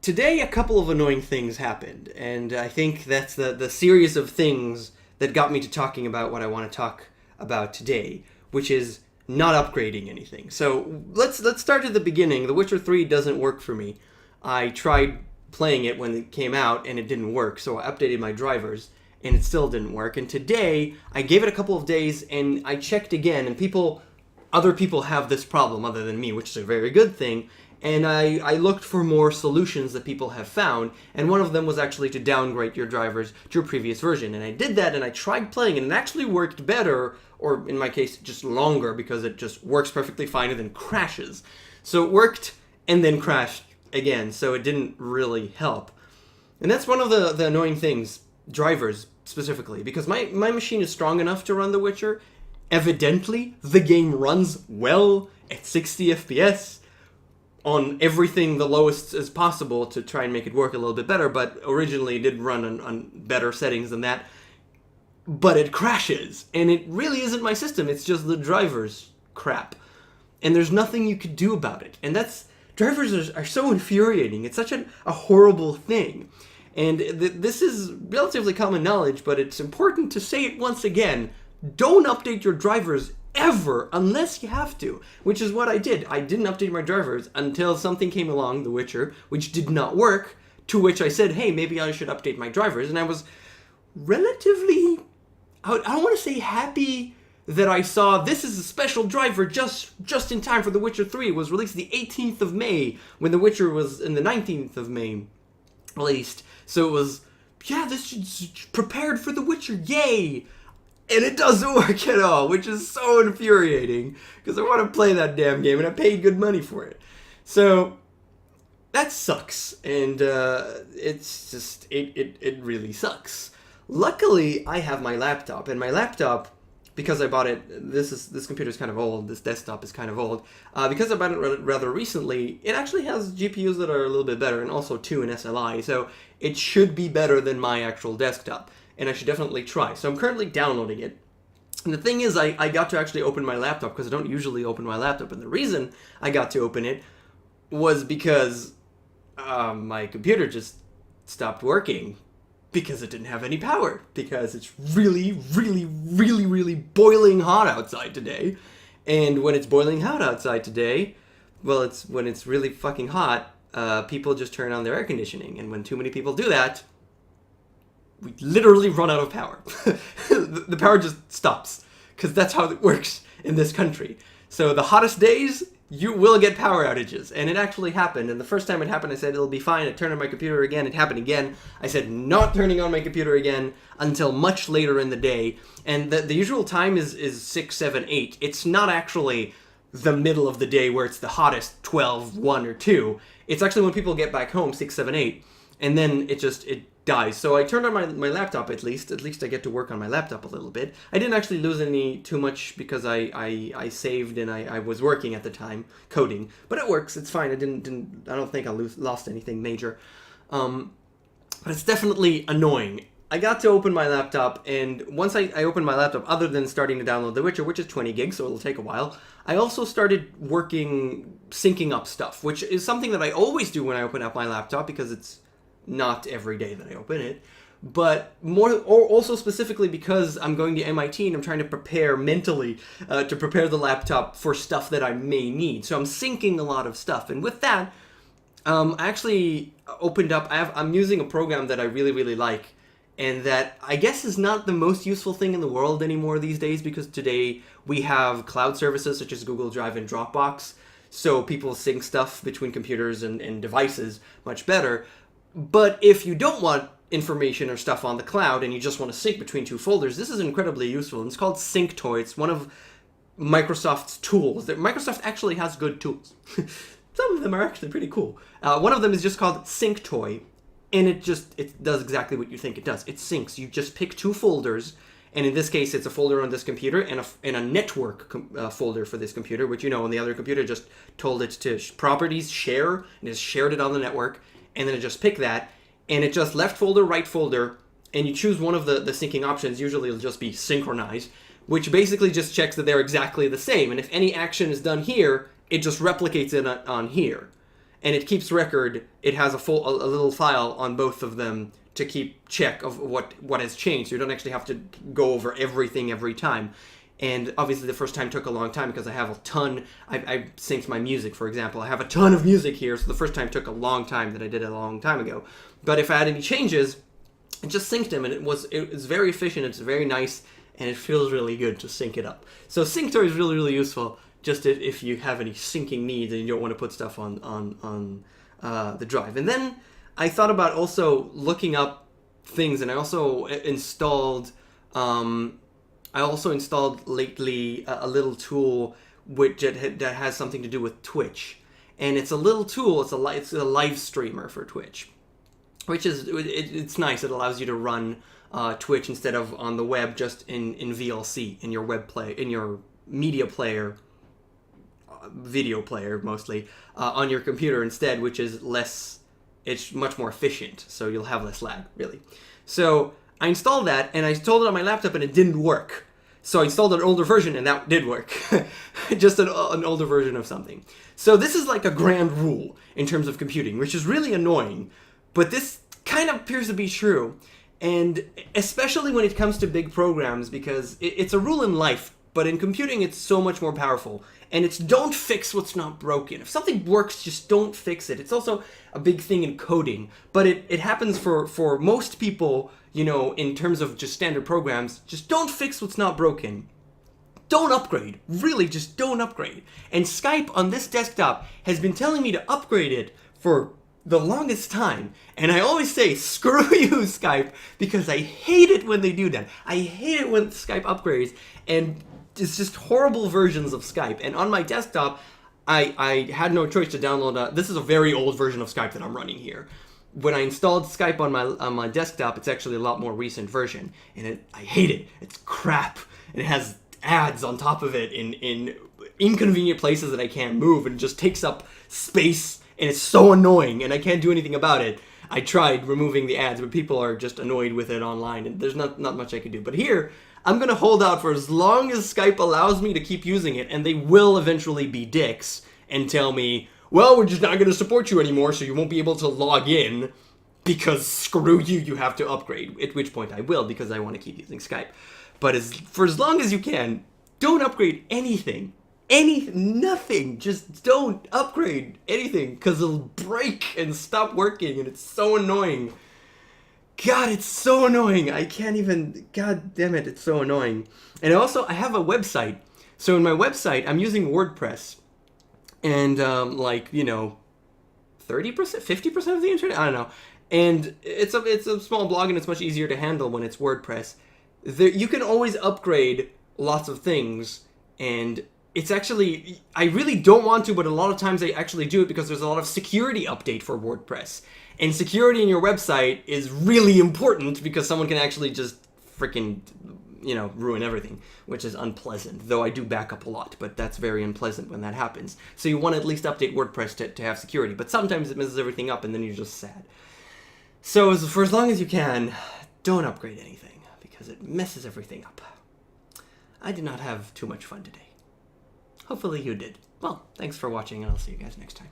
Today, a couple of annoying things happened, and I think that's the series of things that got me to talking about what I want to talk about today, which is not upgrading anything. So let's start at the beginning. The Witcher 3 doesn't work for me. I tried playing it when it came out, and it didn't work, so I updated my drivers, and it still didn't work. And today, I gave it a couple of days, and I checked again, and other people have this problem other than me, which is a very good thing. And I looked for more solutions that people have found, and one of them was actually to downgrade your drivers to your previous version. And I did that, and I tried playing it, and it actually worked better, or in my case, just longer, because it just works perfectly fine and then crashes. So it worked, and then crashed again, so it didn't really help. And that's one of the annoying things, drivers specifically, because my machine is strong enough to run The Witcher. Evidently, the game runs well at 60 FPS, on everything the lowest as possible to try and make it work a little bit better, but originally it did run on better settings than that. But it crashes, and it really isn't my system, it's just the driver's crap. And there's nothing you could do about it. And drivers are so infuriating, it's such a horrible thing. And this is relatively common knowledge, but it's important to say it once again. Don't update your drivers ever, unless you have to, which is what I did. I didn't update my drivers until something came along, The Witcher, which did not work, to which I said, hey, maybe I should update my drivers, and I was relatively, I don't want to say happy that I saw this is a special driver just in time for The Witcher 3. It was released the 18th of May, when The Witcher was in the 19th of May released, so it was, yeah, this is prepared for The Witcher, yay! And it doesn't work at all, which is so infuriating, because I want to play that damn game, and I paid good money for it. So, that sucks, and it's just, it really sucks. Luckily, I have my laptop, and my laptop, because I bought it, this computer is kind of old, this desktop is kind of old, because I bought it rather recently, it actually has GPUs that are a little bit better, and also 2 in SLI, so it should be better than my actual desktop. And I should definitely try. So I'm currently downloading it. And the thing is, I got to actually open my laptop, because I don't usually open my laptop. And the reason I got to open it was because my computer just stopped working, because it didn't have any power. Because it's really, really, really, really boiling hot outside today. And when it's boiling hot outside today, well, when it's really fucking hot, people just turn on their air conditioning. And when too many people do that, we literally run out of power. The power just stops, because that's how it works in this country. So the hottest days, you will get power outages, and it actually happened. And the first time it happened, I said it'll be fine. I turned on my computer again. It happened again. I said not turning on my computer again until much later in the day. And the usual time is 6, 7, 8. It's not actually the middle of the day where it's the hottest, 12, 1, or 2. It's actually when people get back home, 6, 7, 8. And then it dies. So I turned on my laptop at least. At least I get to work on my laptop a little bit. I didn't actually lose too much, because I saved and I was working at the time, coding. But it works. It's fine. I don't think I lost anything major. But it's definitely annoying. I got to open my laptop, and once I opened my laptop, other than starting to download The Witcher, which is 20 gigs, so it'll take a while, I also started syncing up stuff, which is something that I always do when I open up my laptop, because it's not every day that I open it, but also specifically because I'm going to MIT and I'm trying to prepare mentally to prepare the laptop for stuff that I may need. So I'm syncing a lot of stuff, and with that, I actually opened up. I'm using a program that I really, really like, and that I guess is not the most useful thing in the world anymore these days, because today we have cloud services such as Google Drive and Dropbox, so people sync stuff between computers and devices much better. But if you don't want information or stuff on the cloud and you just want to sync between 2 folders, this is incredibly useful. And it's called SyncToy. It's one of Microsoft's tools. Microsoft actually has good tools. Some of them are actually pretty cool. One of them is just called SyncToy, and it does exactly what you think it does. It syncs. You just pick 2 folders, and in this case, it's a folder on this computer and a network folder for this computer, which, on the other computer just told it to properties, share, and has shared it on the network. And then it just pick that, and it just left folder, right folder, and you choose one of the syncing options. Usually it'll just be synchronize, which basically just checks that they're exactly the same. And if any action is done here, it just replicates it on here. and it keeps record. It has a little file on both of them to keep check of what has changed. So you don't actually have to go over everything every time. And obviously the first time took a long time because I have a ton. I synced my music, for example. I have a ton of music here, so the first time took a long time that I did it a long time ago. But if I had any changes, I just synced them, and it was very efficient. It's very nice, and it feels really good to sync it up. So Synctor is really, really useful just if you have any syncing needs and you don't want to put stuff on the drive. And then I thought about also looking up things, and I also installed lately a little tool that has something to do with Twitch, and it's a little tool. It's a live streamer for Twitch, which is it's nice. It allows you to run Twitch instead of on the web, just in VLC in your in your media player, video player mostly, on your computer instead, which is less. It's much more efficient, so you'll have less lag, really. So I installed that, and I installed it on my laptop, and it didn't work. So I installed an older version, and that did work. Just an older version of something. So this is like a grand rule in terms of computing, which is really annoying. But this kind of appears to be true. And especially when it comes to big programs, because it's a rule in life, but in computing it's so much more powerful. And it's don't fix what's not broken. If something works, just don't fix it. It's also a big thing in coding. But it happens for most people, you know, in terms of just standard programs. Just don't fix what's not broken. Don't upgrade. Really, just don't upgrade. And Skype on this desktop has been telling me to upgrade it for the longest time. And I always say, screw you, Skype, because I hate it when they do that. I hate it when Skype upgrades. And it's just horrible versions of Skype. And on my desktop, I had no choice to download this is a very old version of Skype that I'm running here. When I installed Skype on my desktop, it's actually a lot more recent version. And I hate it. It's crap. And it has ads on top of it in inconvenient places that I can't move, and it just takes up space, and it's so annoying, and I can't do anything about it. I tried removing the ads, but people are just annoyed with it online, and there's not much I can do. But here, I'm going to hold out for as long as Skype allows me to keep using it, and they will eventually be dicks and tell me, well, we're just not going to support you anymore, so you won't be able to log in, because screw you, you have to upgrade, at which point I will, because I want to keep using Skype. But for as long as you can, don't upgrade anything. Nothing. Just don't upgrade anything, because it'll break and stop working, and it's so annoying. God, it's so annoying. I can't even... God damn it, it's so annoying. And also, I have a website. So in my website, I'm using WordPress. And, 30%, 50% of the internet? I don't know. And it's a small blog, and it's much easier to handle when it's WordPress. You can always upgrade lots of things, and it's actually, I really don't want to, but a lot of times I actually do it because there's a lot of security update for WordPress. And security in your website is really important because someone can actually just freaking, ruin everything, which is unpleasant. Though I do back up a lot, but that's very unpleasant when that happens. So you want to at least update WordPress to have security, but sometimes it messes everything up and then you're just sad. So for as long as you can, don't upgrade anything, because it messes everything up. I did not have too much fun today. Hopefully you did. Well, thanks for watching, and I'll see you guys next time.